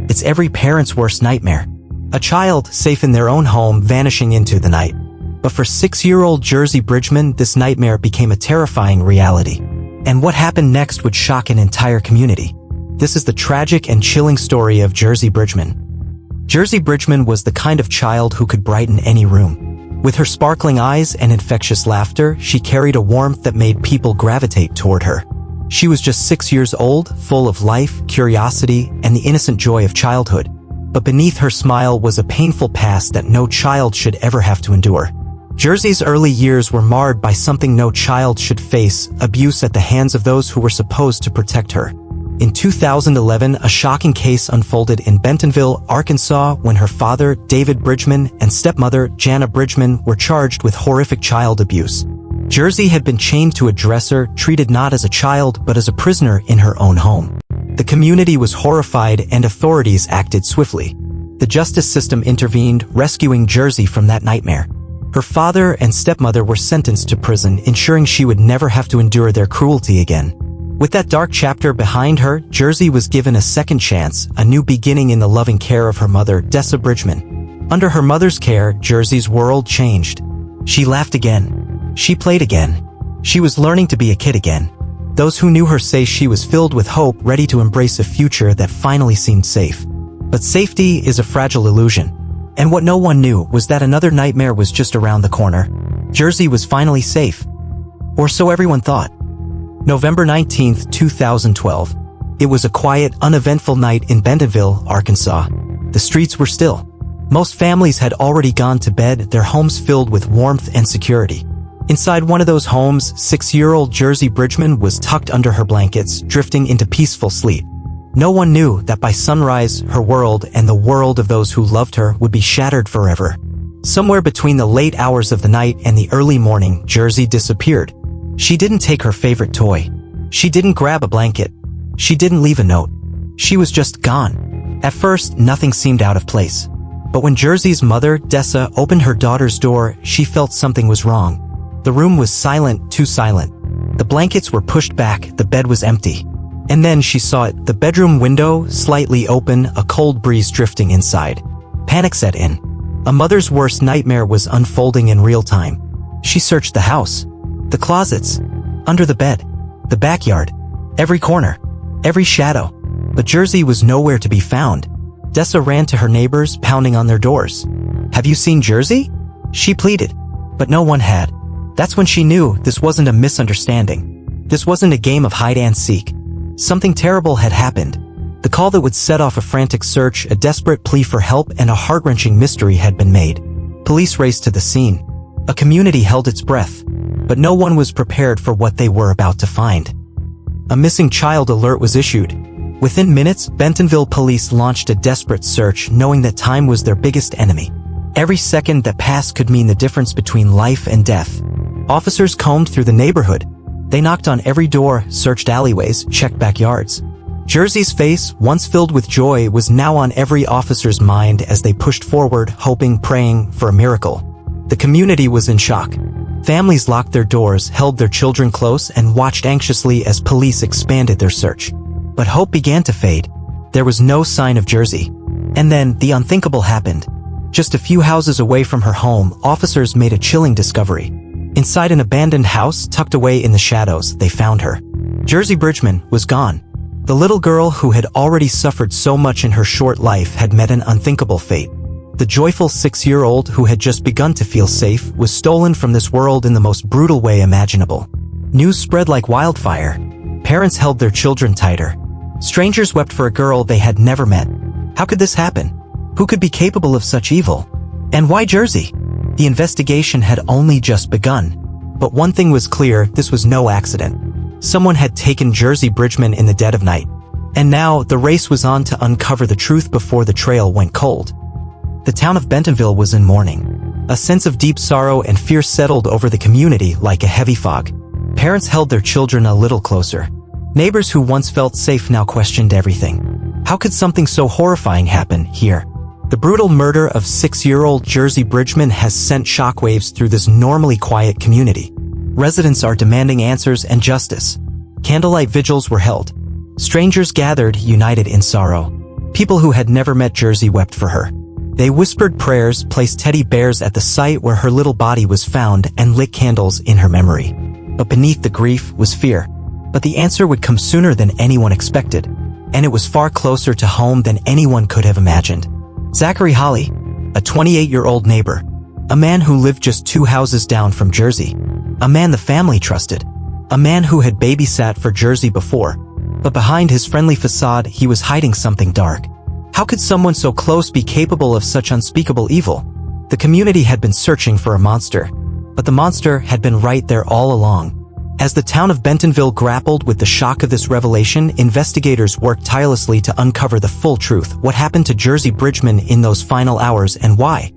It's every parent's worst nightmare. A child, safe in their own home, vanishing into the night. But for 6-year-old Jersey Bridgeman, this nightmare became a terrifying reality. And what happened next would shock an entire community. This is the tragic and chilling story of Jersey Bridgeman. Jersey Bridgeman was the kind of child who could brighten any room. With her sparkling eyes and infectious laughter, she carried a warmth that made people gravitate toward her. She was just 6 years old, full of life, curiosity, and the innocent joy of childhood. But beneath her smile was a painful past that no child should ever have to endure. Jersey's early years were marred by something no child should face: abuse at the hands of those who were supposed to protect her. In 2011, a shocking case unfolded in Bentonville, Arkansas, when her father, David Bridgeman, and stepmother, Jana Bridgeman, were charged with horrific child abuse. Jersey had been chained to a dresser, treated not as a child but as a prisoner in her own home. The community was horrified and authorities acted swiftly. The justice system intervened, rescuing Jersey from that nightmare. Her father and stepmother were sentenced to prison, ensuring she would never have to endure their cruelty again. With that dark chapter behind her, Jersey was given a second chance, a new beginning in the loving care of her mother, Jersey Bridgeman. Under her mother's care, Jersey's world changed. She laughed again. She played again. She was learning to be a kid again. Those who knew her say she was filled with hope, ready to embrace a future that finally seemed safe. But safety is a fragile illusion. And what no one knew was that another nightmare was just around the corner. Jersey was finally safe. Or so everyone thought. November 19, 2012. It was a quiet, uneventful night in Bentonville, Arkansas. The streets were still. Most families had already gone to bed, their homes filled with warmth and security. Inside one of those homes, 6-year-old Jersey Bridgeman was tucked under her blankets, drifting into peaceful sleep. No one knew that by sunrise, her world and the world of those who loved her would be shattered forever. Somewhere between the late hours of the night and the early morning, Jersey disappeared. She didn't take her favorite toy. She didn't grab a blanket. She didn't leave a note. She was just gone. At first, nothing seemed out of place. But when Jersey's mother, Dessa, opened her daughter's door, she felt something was wrong. The room was silent, too silent. The blankets were pushed back, the bed was empty. And then she saw it, the bedroom window, slightly open, a cold breeze drifting inside. Panic set in. A mother's worst nightmare was unfolding in real time. She searched the house. The closets. Under the bed. The backyard. Every corner. Every shadow. But Jersey was nowhere to be found. Dessa ran to her neighbors, pounding on their doors. "Have you seen Jersey?" she pleaded. But no one had. That's when she knew this wasn't a misunderstanding. This wasn't a game of hide and seek. Something terrible had happened. The call that would set off a frantic search, a desperate plea for help, and a heart-wrenching mystery had been made. Police raced to the scene. A community held its breath. But no one was prepared for what they were about to find. A missing child alert was issued. Within minutes, Bentonville police launched a desperate search, knowing that time was their biggest enemy. Every second that passed could mean the difference between life and death. Officers combed through the neighborhood. They knocked on every door, searched alleyways, checked backyards. Jersey's face, once filled with joy, was now on every officer's mind as they pushed forward, hoping, praying for a miracle. The community was in shock. Families locked their doors, held their children close, and watched anxiously as police expanded their search. But hope began to fade. There was no sign of Jersey. And then, the unthinkable happened. Just a few houses away from her home, officers made a chilling discovery. Inside an abandoned house, tucked away in the shadows, they found her. Jersey Bridgeman was gone. The little girl who had already suffered so much in her short life had met an unthinkable fate. The joyful 6-year-old who had just begun to feel safe was stolen from this world in the most brutal way imaginable. News spread like wildfire. Parents held their children tighter. Strangers wept for a girl they had never met. How could this happen? Who could be capable of such evil? And why Jersey? The investigation had only just begun. But one thing was clear, this was no accident. Someone had taken Jersey Bridgeman in the dead of night. And now, the race was on to uncover the truth before the trail went cold. The town of Bentonville was in mourning. A sense of deep sorrow and fear settled over the community like a heavy fog. Parents held their children a little closer. Neighbors who once felt safe now questioned everything. How could something so horrifying happen here? The brutal murder of 6-year-old Jersey Bridgeman has sent shockwaves through this normally quiet community. Residents are demanding answers and justice. Candlelight vigils were held. Strangers gathered, united in sorrow. People who had never met Jersey wept for her. They whispered prayers, placed teddy bears at the site where her little body was found, and lit candles in her memory. But beneath the grief was fear. But the answer would come sooner than anyone expected, and it was far closer to home than anyone could have imagined. Zachary Holly, a 28-year-old neighbor, a man who lived just 2 houses down from Jersey, a man the family trusted, a man who had babysat for Jersey before, but behind his friendly facade he was hiding something dark. How could someone so close be capable of such unspeakable evil? The community had been searching for a monster, but the monster had been right there all along. As the town of Bentonville grappled with the shock of this revelation, investigators worked tirelessly to uncover the full truth. What happened to Jersey Bridgeman in those final hours and why?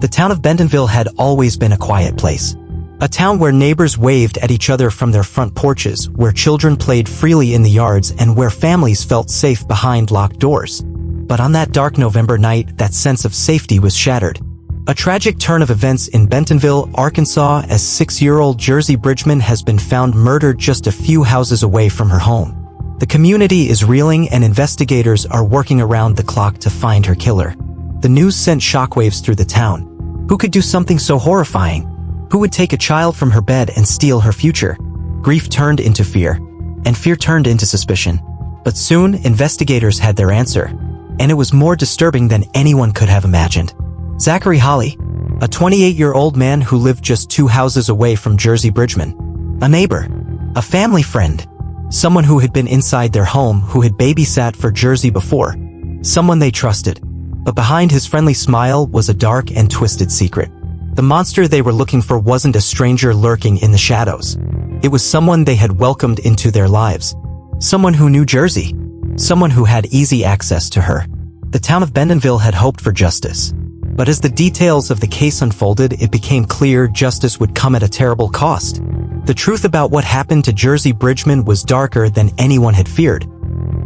The town of Bentonville had always been a quiet place. A town where neighbors waved at each other from their front porches, where children played freely in the yards, and where families felt safe behind locked doors. But on that dark November night, that sense of safety was shattered. A tragic turn of events in Bentonville, Arkansas, as 6-year-old Jersey Bridgeman has been found murdered just a few houses away from her home. The community is reeling and investigators are working around the clock to find her killer. The news sent shockwaves through the town. Who could do something so horrifying? Who would take a child from her bed and steal her future? Grief turned into fear, and fear turned into suspicion. But soon, investigators had their answer, and it was more disturbing than anyone could have imagined. Zachary Holly, a 28-year-old man who lived just 2 houses away from Jersey Bridgeman, a neighbor, a family friend, someone who had been inside their home, who had babysat for Jersey before, someone they trusted. But behind his friendly smile was a dark and twisted secret. The monster they were looking for wasn't a stranger lurking in the shadows. It was someone they had welcomed into their lives. Someone who knew Jersey. Someone who had easy access to her. The town of Bentonville had hoped for justice. But as the details of the case unfolded, it became clear justice would come at a terrible cost. The truth about what happened to Jersey Bridgeman was darker than anyone had feared.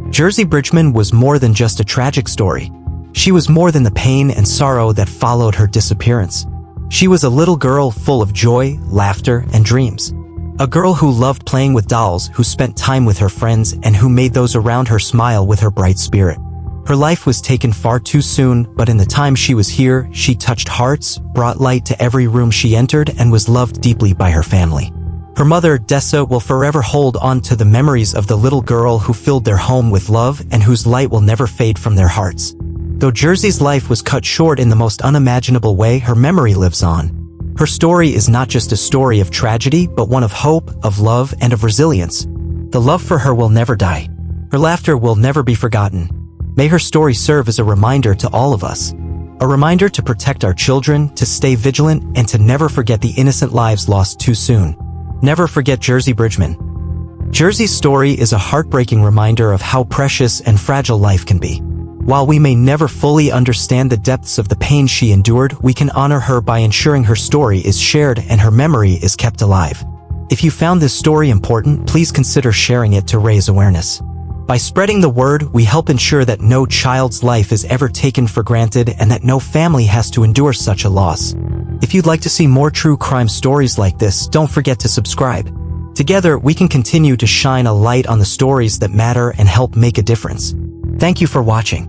Jersey Bridgeman was more than just a tragic story. She was more than the pain and sorrow that followed her disappearance. She was a little girl full of joy, laughter, and dreams. A girl who loved playing with dolls, who spent time with her friends, and who made those around her smile with her bright spirit. Her life was taken far too soon, but in the time she was here, she touched hearts, brought light to every room she entered, and was loved deeply by her family. Her mother, Dessa, will forever hold on to the memories of the little girl who filled their home with love and whose light will never fade from their hearts. Though Jersey's life was cut short in the most unimaginable way, her memory lives on. Her story is not just a story of tragedy, but one of hope, of love, and of resilience. The love for her will never die. Her laughter will never be forgotten. May her story serve as a reminder to all of us. A reminder to protect our children, to stay vigilant, and to never forget the innocent lives lost too soon. Never forget Jersey Bridgeman. Jersey's story is a heartbreaking reminder of how precious and fragile life can be. While we may never fully understand the depths of the pain she endured, we can honor her by ensuring her story is shared and her memory is kept alive. If you found this story important, please consider sharing it to raise awareness. By spreading the word, we help ensure that no child's life is ever taken for granted and that no family has to endure such a loss. If you'd like to see more true crime stories like this, don't forget to subscribe. Together, we can continue to shine a light on the stories that matter and help make a difference. Thank you for watching.